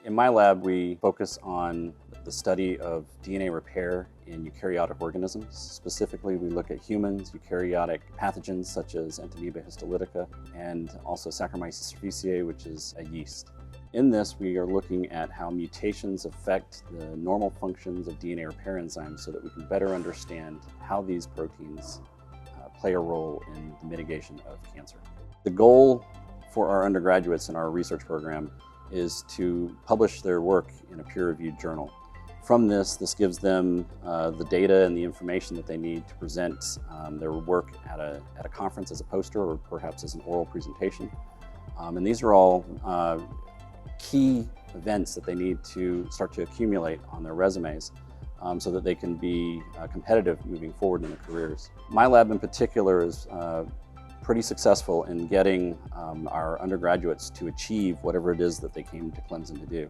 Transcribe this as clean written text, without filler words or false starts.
In my lab, we focus on the study of DNA repair in eukaryotic organisms. Specifically, we look at humans, eukaryotic pathogens such as Entamoeba histolytica, and also Saccharomyces cerevisiae, which is a yeast. In this, we are looking at how mutations affect the normal functions of DNA repair enzymes so that we can better understand how these proteins play a role in the mitigation of cancer. The goal for our undergraduates in our research program is to publish their work in a peer-reviewed journal. From this gives them the data and the information that they need to present their work at a conference as a poster or perhaps as an oral presentation. And these are all key events that they need to start to accumulate on their resumes so that they can be competitive moving forward in their careers. My lab in particular is pretty successful in getting our undergraduates to achieve whatever it is that they came to Clemson to do.